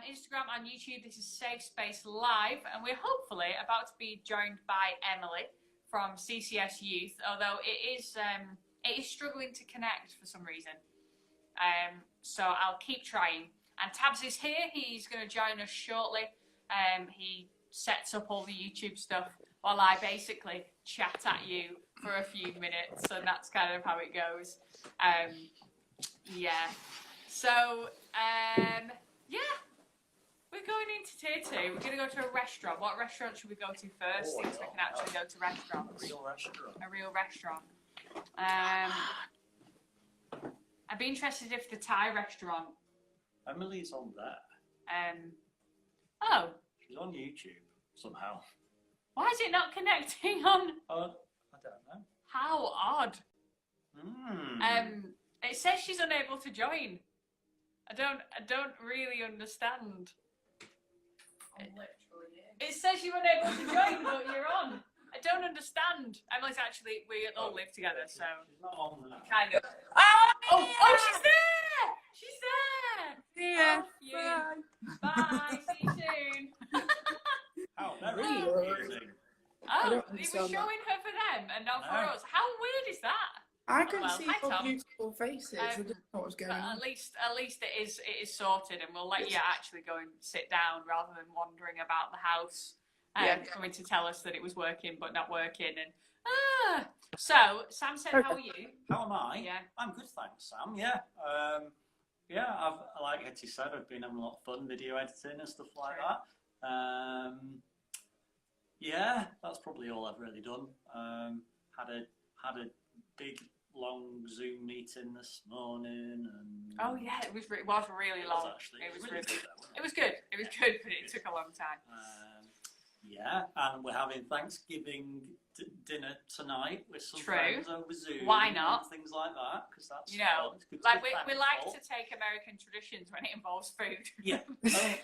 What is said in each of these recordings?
Instagram and YouTube. This is Safe Space Live, and we're hopefully about to be joined by Emily from CCS Youth, although it is struggling to connect for some reason. So I'll keep trying. And Tabs is here. He's going to join us shortly. He sets up all the YouTube stuff while I basically chat at you for a few minutes, and that's kind of how it goes. Yeah. So, yeah. We're going into tier 2. We're going to go to a restaurant. What restaurant should we go to first? Since we can actually go to restaurants. A real restaurant. A real restaurant. I'd be interested if the Thai restaurant. Emily's on there. Oh. She's on YouTube somehow. Why is it not connecting on? I don't know. How odd. It says she's unable to join. I don't really understand. It says you're unable to join, but you're on. I don't understand. Emily's actually, we all live together, so she's not on there. Kind of. Oh, she's there! She's there! Yeah. Oh, bye. See you soon. How very confusing. Oh, it was showing her for them and not for us. How weird is that? I can see your beautiful faces. I didn't know what was going on. At least it is sorted, and we'll let you actually go and sit down rather than wandering about the house and coming to tell us that it was working but not working. And so Sam said, "How are you?" How am I? Yeah, I'm good, thanks, Sam. Yeah, like Hetty said, I've been having a lot of fun video editing and stuff like that. Yeah, that's probably all I've really done. Had a big long Zoom meeting this morning, and oh yeah, it was really long. It was good, but it took a long time. Yeah, and we're having Thanksgiving dinner tonight with some friends over Zoom. Why not? And things like that, because that's like we like to take American traditions when it involves food. Yeah, like,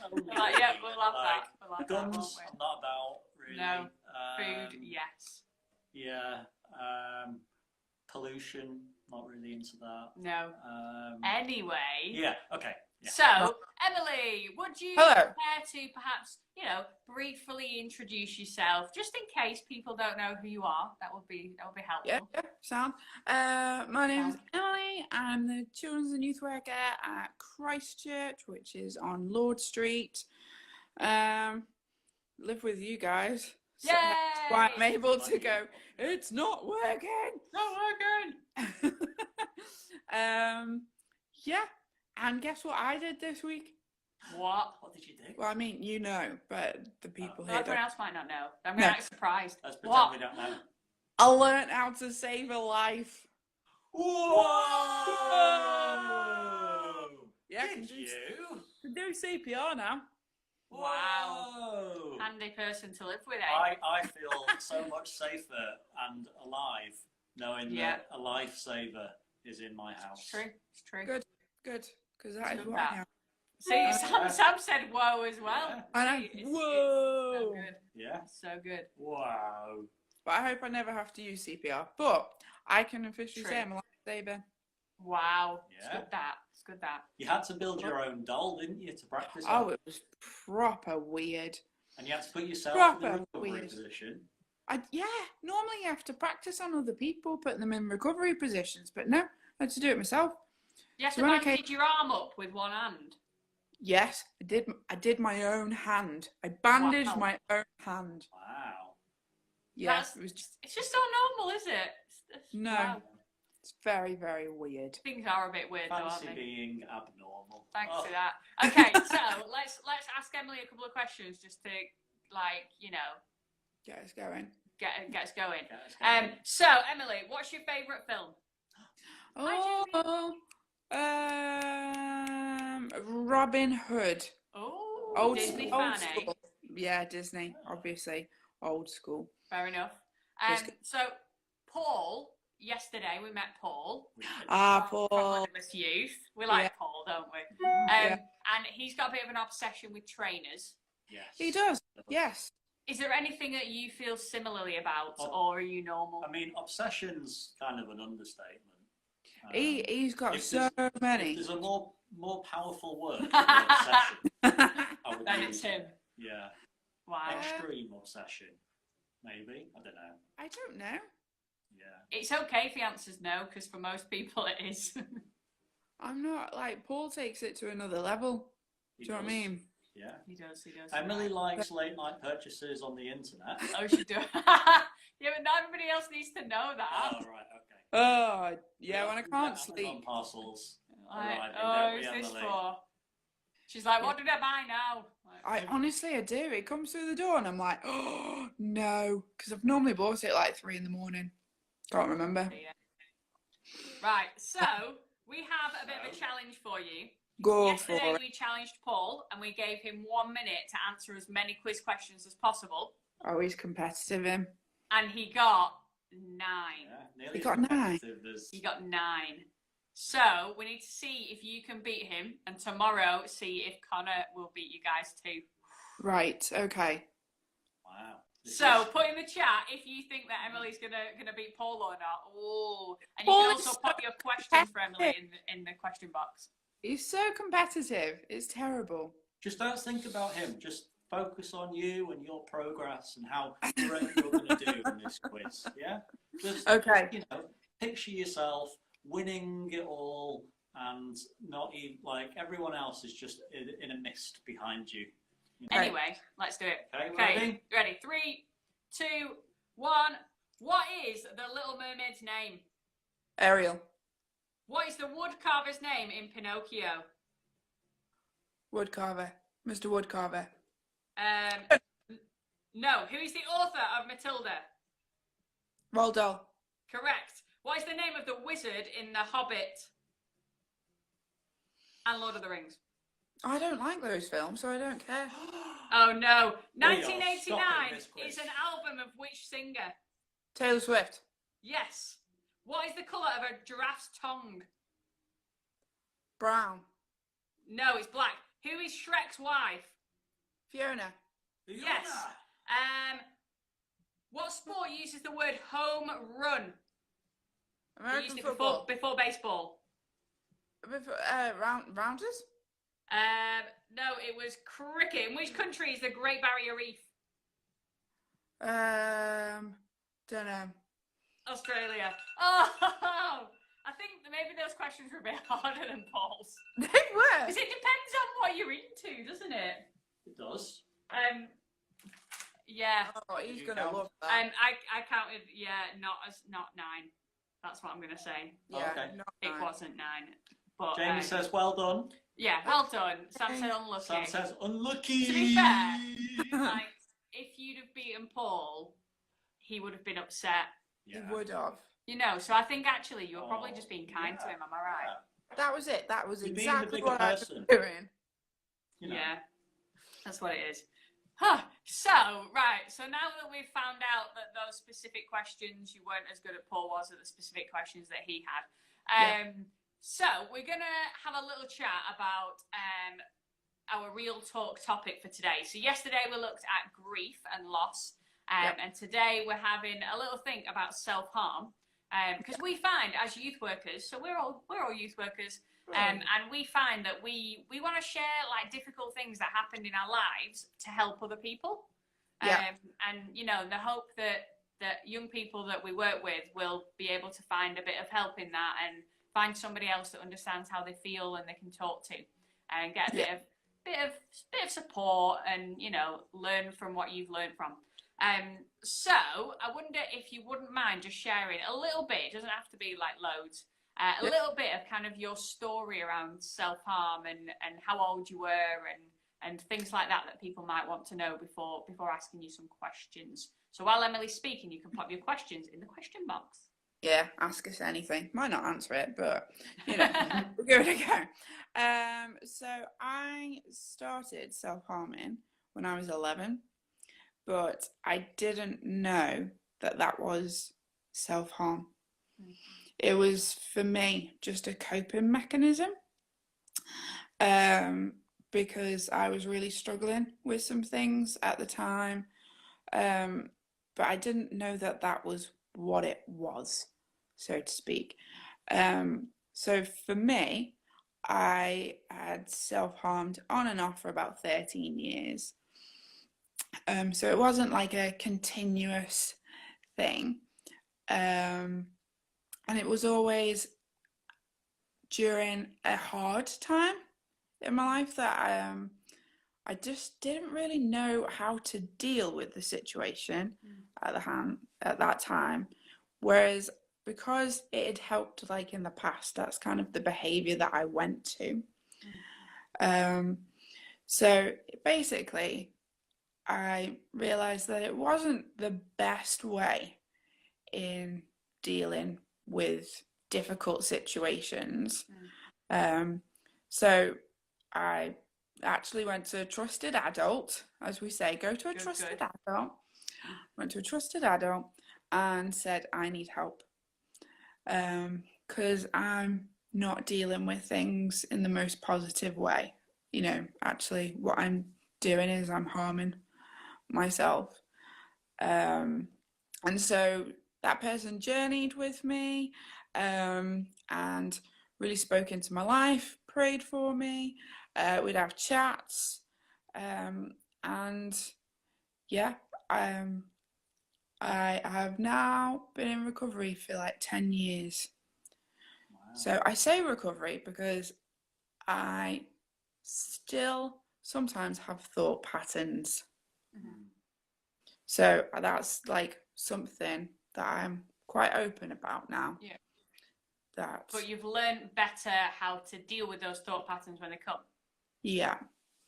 yeah, we'll have that. We'll have guns, that, won't we? I'm not about really. No, food, yes. Yeah. Pollution, not really into that. No. Anyway. Yeah, okay. Yeah. So, Emily, would you care to perhaps, briefly introduce yourself, just in case people don't know who you are? That would be helpful. Yeah, sound. My name is Emily. I'm the Children's and Youth Worker at Christchurch, which is on Lord Street. Live with you guys. So that's why I'm able to go, it's not working. Not working. Yeah. And guess what I did this week? What? What did you do? Well, I mean, but the people here everyone else might not know. I'm going to act surprised. Let's pretend we don't know. I learned how to save a life. Whoa! Yeah, did you? Can do CPR now. Wow. Handy person to live with, eh? I feel so much safer and alive knowing that a lifesaver is in my house. It's true. Good. Because that is what I am. See, Sam said whoa as well. Yeah. I know. Whoa. It's so good. Yeah. So good. Wow. But I hope I never have to use CPR. But I can officially say I'm a lifesaver. Wow. Yeah. It's good that. You had to build your own doll, didn't you, to practice? Oh, it was proper weird. And you had to put yourself in the recovery position. Normally you have to practice on other people, putting them in recovery positions. But no, I had to do it myself. You have to bandage your arm up with one hand. Yes, I did my own hand. I bandaged my own hand. Wow. Yes, it's just not normal, is it? No. Wow. It's very, very weird. Things are a bit weird, though, aren't they? Fancy being abnormal. Thanks for that. Okay, so let's ask Emily a couple of questions just to, get us going. Get us going. So Emily, what's your favourite film? Robin Hood. Oh, old Disney school. fan, eh? Yeah, Disney, obviously. Old school. Fair enough. So, Paul, yesterday we met Paul. Paul. From Limitless Youth. We like Yeah. Paul, don't we? Yeah. And he's got a bit of an obsession with trainers. Yes. He does. Yes. Is there anything that you feel similarly about, or are you normal? I mean, obsession's kind of an understatement. He's got if so many. If there's a more powerful word than obsession, I would Then use it's him. it. Yeah. Wow. Extreme obsession, maybe. I don't know. I don't know. Yeah. It's okay if the answer's no, because for most people it is. I'm not like Paul takes it to another level. He Do you know what I does. mean? Yeah. He does. Emily likes late night purchases on the internet. Oh, she does. Yeah, but not everybody else needs to know that. Oh, right, okay. Oh, yeah, when I can't Amazon sleep. parcels. Like, arriving, oh, don't we, who's this Emily? for? She's like, what did I buy now? Like, I honestly do. It comes through the door and I'm like, oh, no. Because I've normally bought it at like 3 a.m. Can't remember. yeah. Right, so we have a bit of a challenge for you. Go for Yesterday it. we challenged Paul and we gave him 1 minute to answer as many quiz questions as possible. Oh, he's competitive, him. And he got 9. Yeah, nearly He got as 9. competitive as- He got 9. So we need to see if you can beat him, and tomorrow see if Connor will beat you guys too. Right, okay. Wow. This So is- put in the chat if you think that Emily's gonna beat Paul or not. Oh, and you Paul can is also so put your questions for Emily in the question box. He's so competitive. It's terrible. just don't think about him. Just focus on you and your progress and how great you're going to do in this quiz. Yeah. Okay. Just, picture yourself winning it all, and not even like everyone else is just in a mist behind you. Anyway, let's do it. Okay, Ready? 3, 2, 1. What is the Little Mermaid's name? Ariel. What is the woodcarver's name in Pinocchio? Woodcarver. Mr. Woodcarver. No. Who is the author of Matilda? Roald Dahl. Correct. What is the name of the wizard in The Hobbit and Lord of the Rings? I don't like those films, so I don't care. Oh no. We are 1989 stopping this quiz. is an album of which singer? Taylor Swift. Yes. What is the colour of a giraffe's tongue? Brown. No, it's black. Who is Shrek's wife? Fiona. Yes. What sport uses the word home run? They American used it football. before baseball. Rounders? No, it was cricket. In which country is the Great Barrier Reef? Don't know. Australia. Oh, I think that maybe those questions were a bit harder than Paul's. They were. Because it depends on what you're into, doesn't it? It does. Yeah. Oh, he's You gonna count? love that. I counted. Yeah, not 9. That's what I'm gonna say. Yeah, Okay. not It mine. wasn't 9. But Jamie says, "Well done." yeah, well done. Sam said unlucky. Sam says, "Unlucky." To be fair, like if you'd have beaten Paul, he would have been upset. He would have. So I think actually you were probably just being kind to yeah. him. Am I right? That was it. That was You're being exactly the bigger what I was person. doing. Yeah, that's what it is. So, right, so now that we've found out that those specific questions, you weren't as good at Paul was at the specific questions that he had. So we're going to have a little chat about our real talk topic for today. So yesterday we looked at grief and loss, and today we're having a little think about self-harm, because we find as youth workers, so we're all youth workers, and we find that we want to share like difficult things that happened in our lives to help other people. And the hope that young people that we work with will be able to find a bit of help in that and find somebody else that understands how they feel and they can talk to, and get a bit of support and learn from what you've learned from. So I wonder if you wouldn't mind just sharing a little bit. It doesn't have to be like loads. A little bit of kind of your story around self-harm and how old you were and things like that people might want to know before asking you some questions. So while Emily's speaking, you can pop your questions in the question box. Yeah, ask us anything. Might not answer it, but we'll give it a go. So I started self-harming when I was 11, but I didn't know that was self-harm. It was, for me, just a coping mechanism, because I was really struggling with some things at the time, but I didn't know that that was what it was, so to speak. So for me, I had self-harmed on and off for about 13 years. So it wasn't like a continuous thing. And it was always during a hard time in my life that I just didn't really know how to deal with the situation at that time. Whereas because it had helped like in the past, that's kind of the behavior that I went to. So basically, I realized that it wasn't the best way in dealing with difficult situations. So I actually went to a trusted adult, as we say, go to a trusted adult. Went to a trusted adult and said, I need help. Because I'm not dealing with things in the most positive way. You know, actually what I'm doing is I'm harming myself. And so that person journeyed with me, and really spoke into my life, prayed for me. We'd have chats, and yeah, I have now been in recovery for like 10 years. Wow. So I say recovery because I still sometimes have thought patterns. So that's like something that I'm quite open about now. Yeah. But you've learned better how to deal with those thought patterns when they come. Yeah.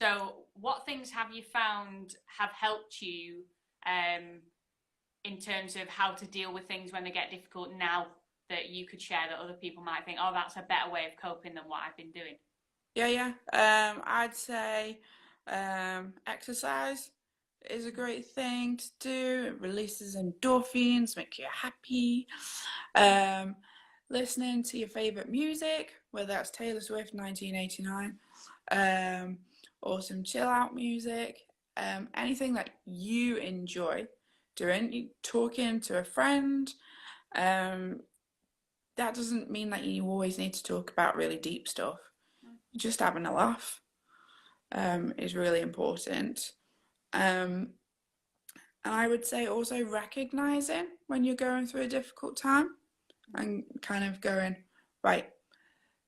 So what things have you found have helped you in terms of how to deal with things when they get difficult now that you could share that other people might think, oh, that's a better way of coping than what I've been doing? Yeah. I'd say exercise is a great thing to do. It releases endorphins, makes you happy. Listening to your favorite music, whether that's Taylor Swift 1989, or some chill out music, anything that you enjoy doing, talking to a friend. That doesn't mean that you always need to talk about really deep stuff. Just having a laugh is really important. And I would say also recognizing when you're going through a difficult time and kind of going, right,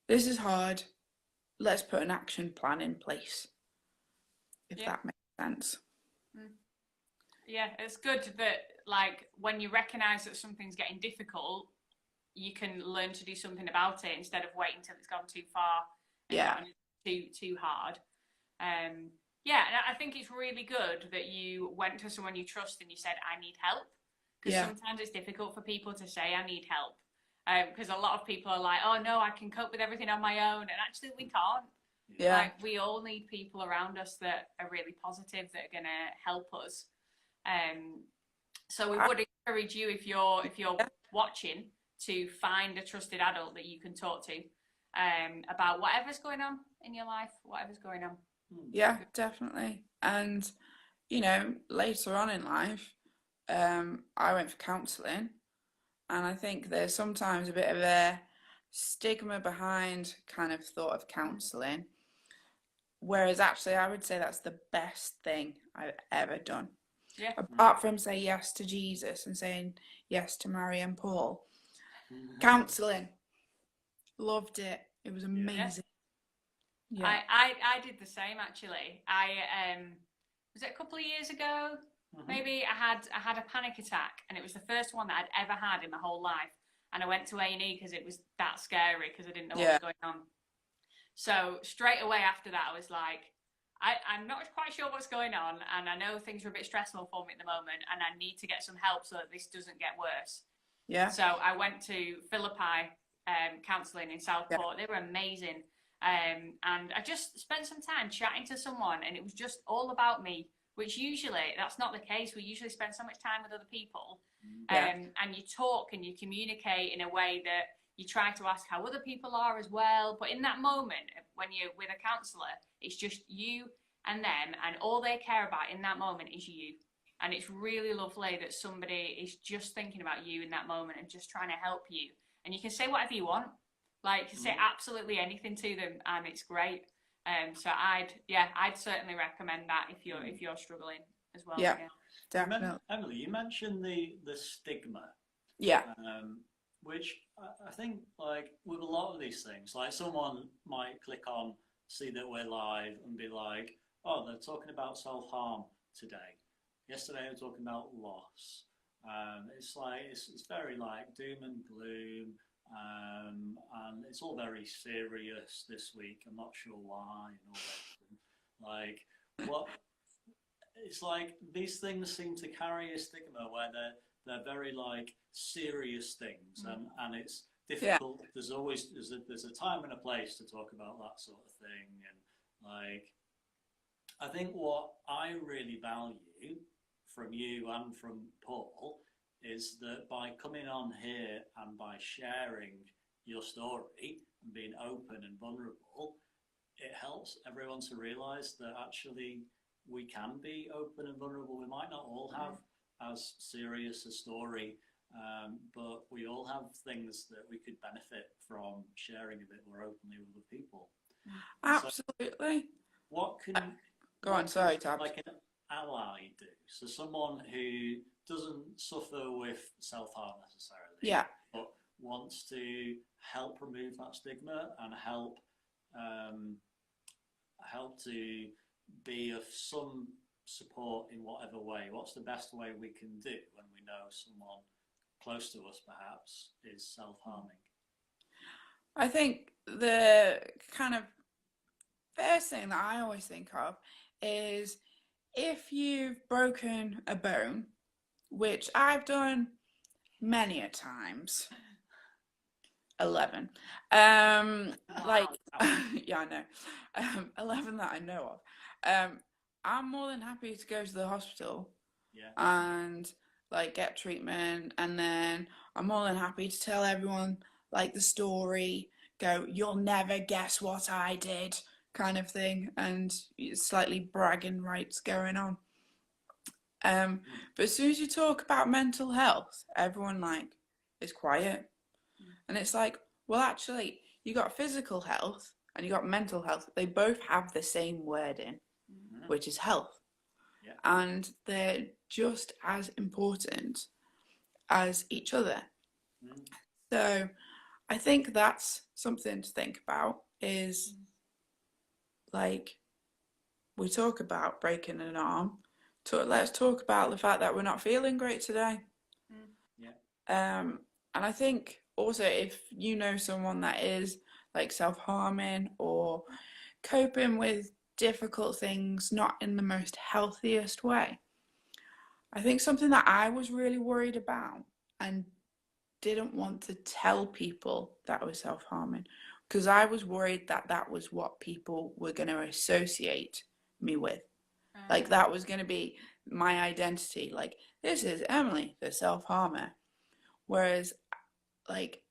this is hard. Let's put an action plan in place, if that makes sense. Yeah, it's good that like when you recognize that something's getting difficult, you can learn to do something about it instead of waiting until it's gone too far and gotten too hard. Yeah, and I think it's really good that you went to someone you trust and you said, I need help. Because sometimes it's difficult for people to say, I need help. Because a lot of people are like, oh no, I can cope with everything on my own. And actually we can't. Yeah. Like we all need people around us that are really positive, that are going to help us. So we would encourage you, if you're watching, to find a trusted adult that you can talk to about whatever's going on in your life, whatever's going on. Yeah, definitely. And, you know, later on in life, I went for counselling, and I think there's sometimes a bit of a stigma behind kind of thought of counselling, whereas actually I would say that's the best thing I've ever done. Yeah. Apart from say yes to Jesus and saying yes to Mary and Paul. Counselling. Loved it. It was amazing. Yeah. I did the same actually. I was it a couple of years ago? Maybe I had a panic attack, and it was the first one that I'd ever had in my whole life. And I went to A&E because it was that scary, because I didn't know what was going on. So straight away after that, I was like, I'm not quite sure what's going on, and I know things are a bit stressful for me at the moment, and I need to get some help so that this doesn't get worse. Yeah. So I went to Philippi counselling in Southport. They were amazing. And I just spent some time chatting to someone, and it was just all about me which usually that's not the case. We usually spend so much time with other people, Yeah. and you talk and you communicate in a way that you try to ask how other people are as well. But in that moment, when you're with a counsellor, it's just you and them, and all they care about in that moment is you. And it's really lovely that somebody is just thinking about you in that moment and just trying to help you. And you can say whatever you want, like you can say absolutely anything to them, and it's great. So I'd certainly recommend that if you're struggling as well. Yeah, definitely. Emily, you mentioned the stigma. Yeah. Which I think, like, with a lot of these things, like, someone might click on, see that we're live, and be like, oh, they're talking about self-harm today. Yesterday they were talking about loss. It's like, it's very, like, doom and gloom, and it's all very serious this week. I'm not sure why, and all that. Like, what? It's like these things seem to carry a stigma where they're very, like, serious things, and it's difficult. Yeah. There's a time and a place to talk about that sort of thing, and, like, I think what I really value from you and from Paul is that by coming on here and by sharing your story and being open and vulnerable, it helps everyone to realise that actually we can be open and vulnerable. We might not all have as serious a story, but we all have things that we could benefit from sharing a bit more openly with other people. Absolutely. So what can go on? Sorry, Tab. Like an ally do? So someone who doesn't suffer with self-harm necessarily, yeah, but wants to help remove that stigma and help to be of some support in whatever way. What's the best way we can do when we know someone close to us perhaps is self-harming? I think the kind of first thing that I always think of is if you've broken a bone, which I've done many a times. 11. Like, yeah, I know. 11 that I know of. I'm more than happy to go to the hospital and, like, get treatment, and then I'm more than happy to tell everyone, like, the story, go, you'll never guess what I did, kind of thing, and slightly bragging rights going on. But as soon as you talk about mental health, everyone, like, is quiet. And it's like, well, actually, you got physical health and you got mental health. They both have the same wording, which is health. Yeah. And they're just as important as each other. So I think that's something to think about, is like, we talk about breaking an arm. Let's talk about the fact that we're not feeling great today. And I think also, if you know someone that is, like, self-harming or coping with difficult things not in the most healthiest way, I think something that I was really worried about and didn't want to tell people that was self-harming, because I was worried that that was what people were going to associate me with. Like, that was going to be my identity. Like, this is Emily, the self-harmer. Whereas, like,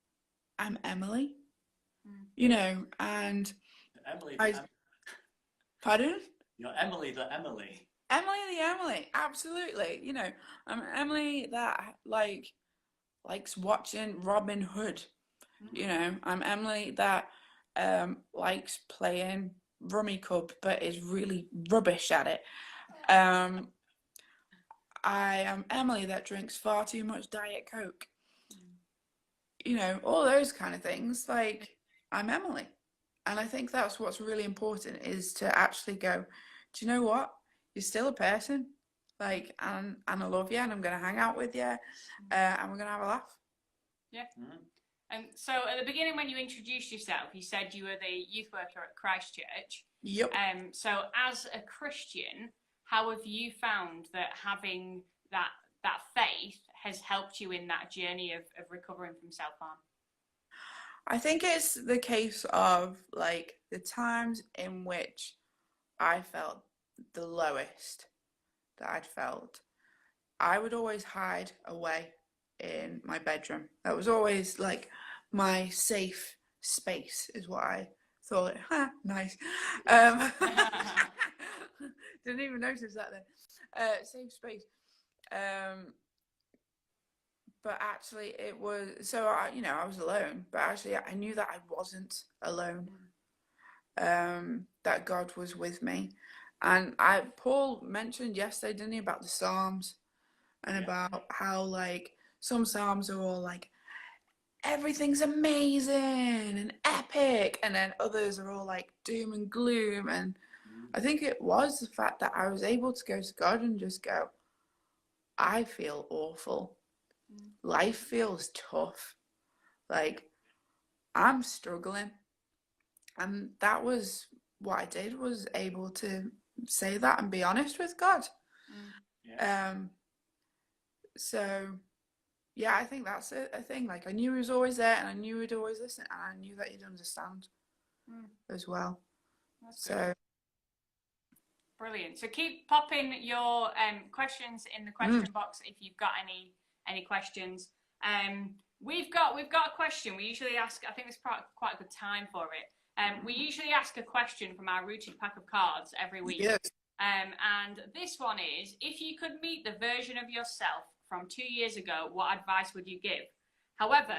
I'm Emily, you know, and Emily. Pardon? You're Emily the Emily. Emily the Emily, absolutely. You know, I'm Emily that, like, likes watching Robin Hood. You know, I'm Emily that likes playing Rummy Cub but is really rubbish at it. I am Emily that drinks far too much Diet Coke. You know, all those kind of things. Like, I'm Emily. And I think that's what's really important, is to actually go, do you know what? You're still a person. Like, and I love you, and I'm going to hang out with you, and we're going to have a laugh. Yeah. And so at the beginning, when you introduced yourself, you said you were the youth worker at Christchurch. Yep. So as a Christian, how have you found that having that faith has helped you in that journey of recovering from self-harm? I think it's the case of, like, the times in which I felt the lowest, that I'd felt, I would always hide away in my bedroom. That was always like my safe space, is what I thought. Ha, nice. Didn't even notice that then. Safe space. But actually it was, so I was alone, but actually I knew that I wasn't alone. That God was with me. And Paul mentioned yesterday, didn't he, about the Psalms and about how like some Psalms are all like everything's amazing and epic, and then others are all like doom and gloom. And I think it was the fact that I was able to go to God and just go, I feel awful. Life feels tough. Like, I'm struggling. And that was what I did, was able to say that and be honest with God. So yeah, I think that's a thing. Like, I knew he was always there, and I knew he'd always listen, and I knew that he'd understand as well. That's good. Brilliant. So keep popping your questions in the question box if you've got any questions. We've got a question. We usually ask. I think it's quite a good time for it. We usually ask a question from our rooted pack of cards every week. Yes. And this one is: if you could meet the version of yourself from 2 years ago, what advice would you give? However,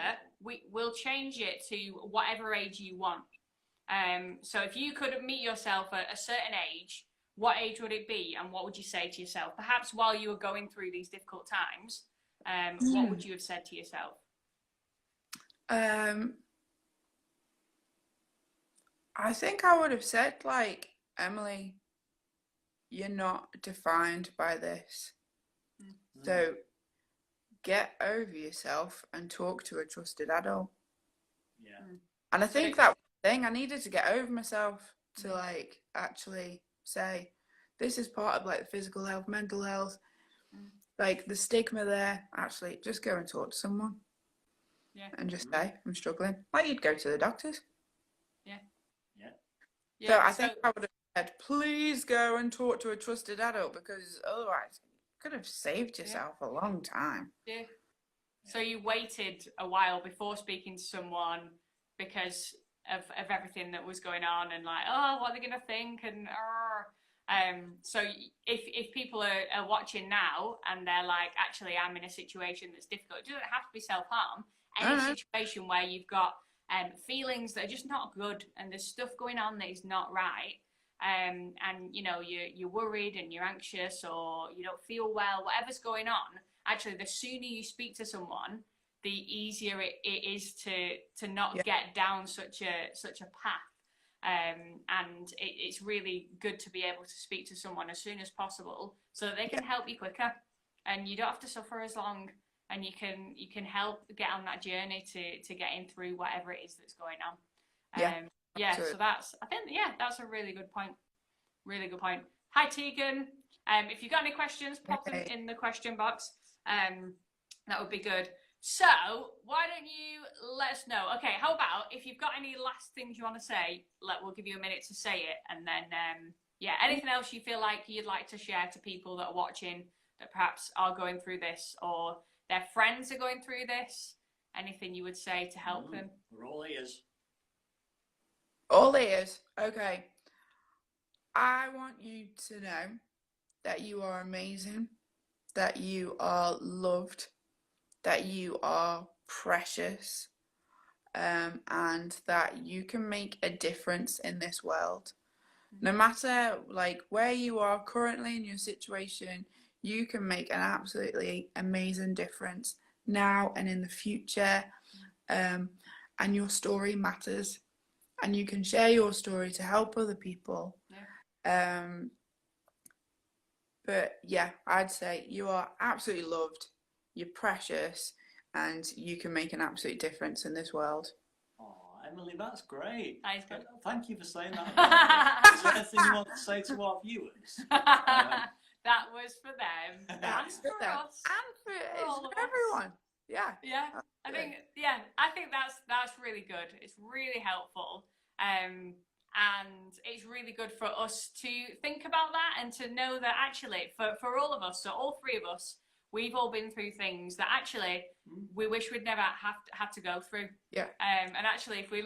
we'll change it to whatever age you want. So if you could meet yourself at a certain age, what age would it be, and what would you say to yourself? Perhaps while you were going through these difficult times, what would you have said to yourself? I think I would have said, like, Emily, you're not defined by this. So get over yourself and talk to a trusted adult. And I think that was the thing. I needed to get over myself to like actually say, this is part of like the physical health, mental health, like the stigma there. Actually, just go and talk to someone. And just say, I'm struggling. Like you'd go to the doctors. So I think I would have said, please go and talk to a trusted adult, because otherwise you could have saved yourself a long time. So you waited a while before speaking to someone because of everything that was going on, and like, oh, what are they going to think? And so if people are watching now and they're like, actually, I'm in a situation that's difficult, it doesn't have to be self-harm. Any situation where you've got feelings that are just not good, and there's stuff going on that is not right, and you know you're worried and you're anxious, or you don't feel well, whatever's going on, actually the sooner you speak to someone, the easier it is to not get down such a path. And it's really good to be able to speak to someone as soon as possible so that they can help you quicker, and you don't have to suffer as long, and you can help get on that journey to getting through whatever it is that's going on. So that's a really good point. Hi Tegan. If you've got any questions, pop them in the question box. That would be good. So why don't you let us know? Okay, how about if you've got any last things you want to say, we'll give you a minute to say it, and then anything else you feel like you'd like to share to people that are watching that perhaps are going through this, or their friends are going through this, anything you would say to help them? We're all ears. All ears. Okay. I want you to know that you are amazing, that you are loved, that you are precious, and that you can make a difference in this world. No matter like where you are currently in your situation, you can make an absolutely amazing difference now and in the future. And your story matters, and you can share your story to help other people. But yeah, I'd say you are absolutely loved, you're precious, and you can make an absolute difference in this world. Oh, Emily, that's great. That is good. Thank you for saying that. Is there anything you want to say to our viewers? That was for them. That's for them. Us. And for everyone. Yeah. I think that's really good. It's really helpful. And And it's really good for us to think about that and to know that actually for all of us, so all three of us, we've all been through things that actually we wish we'd never had to go through. Yeah. And actually, if we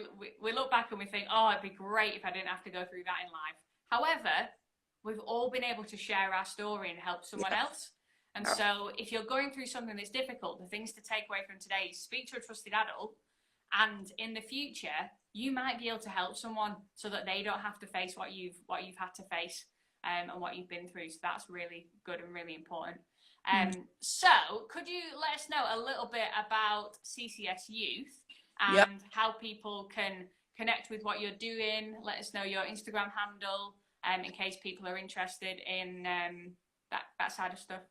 look back and we think, oh, it'd be great if I didn't have to go through that in life. However, we've all been able to share our story and help someone else. And so if you're going through something that's difficult, the things to take away from today is speak to a trusted adult. And in the future, you might be able to help someone so that they don't have to face what you've had to face and what you've been through. So that's really good and really important. So could you let us know a little bit about CCS Youth and how people can connect with what you're doing? Let us know your Instagram handle in case people are interested in that side of stuff.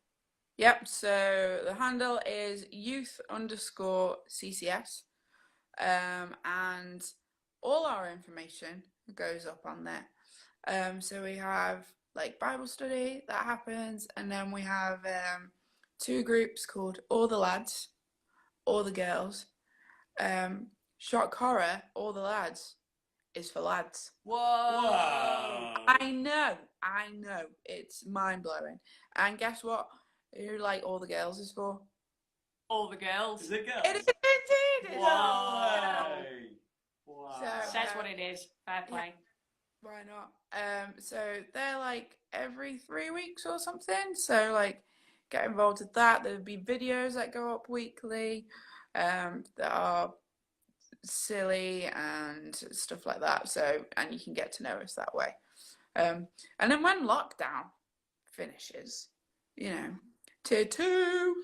Yep, so the handle is youth_CCS. And all our information goes up on there. So we have like Bible study that happens, and then we have 2 groups called All the Lads, All the Girls. Shock horror, All the Lads is for lads. Whoa! I know, it's mind blowing. And guess what? Who like All the Girls is for? All the girls. Is it girls? It is indeed. Wow. So, says what it is. Fair play. Why not? So they're like every 3 weeks or something. So like get involved with that. There'll be videos that go up weekly that are silly and stuff like that. So, and you can get to know us that way. And then when lockdown finishes, you know, tier 2,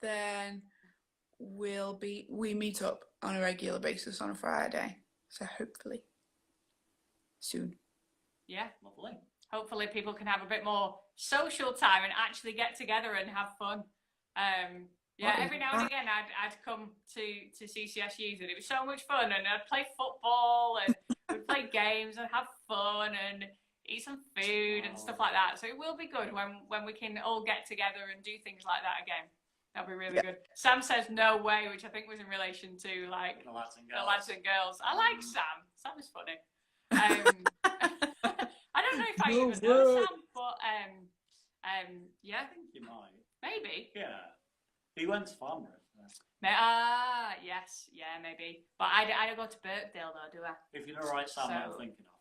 then we meet up on a regular basis on a Friday. So hopefully soon. Yeah. Lovely. Hopefully people can have a bit more social time and actually get together and have fun. Yeah, every now and again I'd come to CCS Youth and it was so much fun, and I'd play football and we'd play games and have fun and eat some food and stuff like that. So it will be good when we can all get together and do things like that again. That'll be really good. Sam says no way, which I think was in relation to like The lads and girls. the lads and girls. I like Sam. Sam is funny. I don't know if I even know Sam, but yeah, I think you might. maybe. Yeah. He went to Farnborough. Yes, yeah, maybe. But I don't go to Birkdale though, do I? If you know right, Sam, So- I'm thinking of.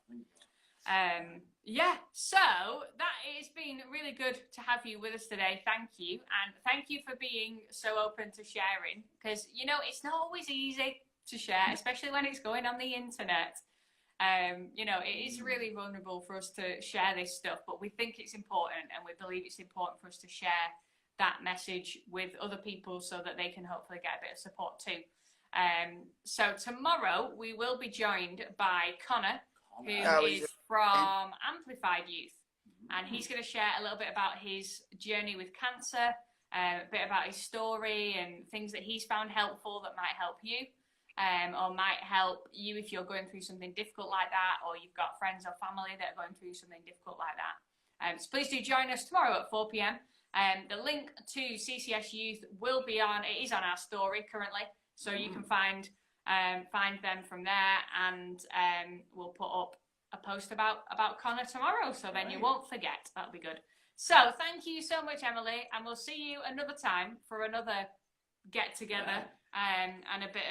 Yeah, so that has been really good to have you with us today. Thank you. And thank you for being so open to sharing, because, you know, it's not always easy to share, especially when it's going on the internet. You know, it is really vulnerable for us to share this stuff, but we think it's important, and we believe it's important for us to share that message with other people so that they can hopefully get a bit of support too. So tomorrow we will be joined by Connor, who is from Amplified Youth, and he's going to share a little bit about his journey with cancer, a bit about his story and things that he's found helpful that might help you, or might help you if you're going through something difficult like that, or you've got friends or family that are going through something difficult like that. So please do join us tomorrow at 4 p.m. The link to CCS Youth will be on, it is on our story currently, so you can find them from there, and we'll put up a post about Connor tomorrow, so then you won't forget. That'll be good. So thank you so much, Emily, and we'll see you another time for another get together and a bit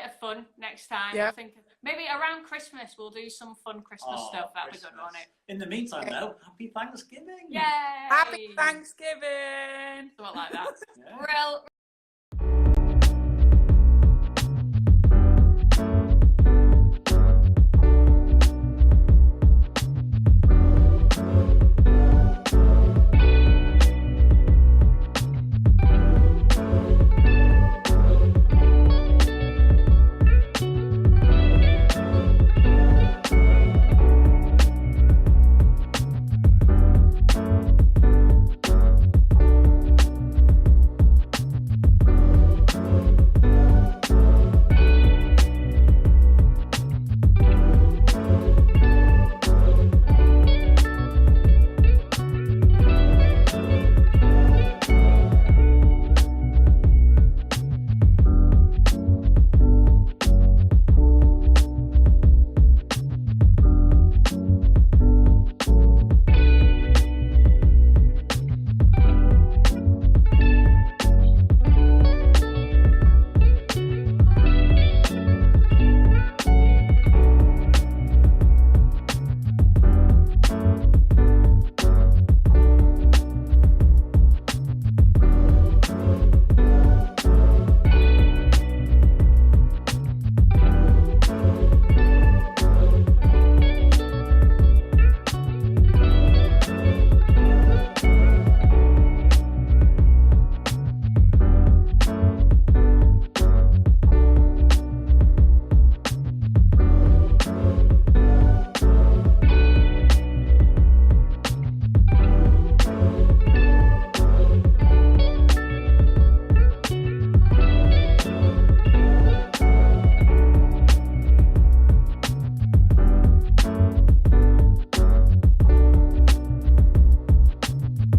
of fun next time. I think maybe around Christmas we'll do some fun Christmas stuff. That'll be good, won't it? In the meantime, though, happy Thanksgiving. Yay! Happy Thanksgiving! Something like that. Yeah. Real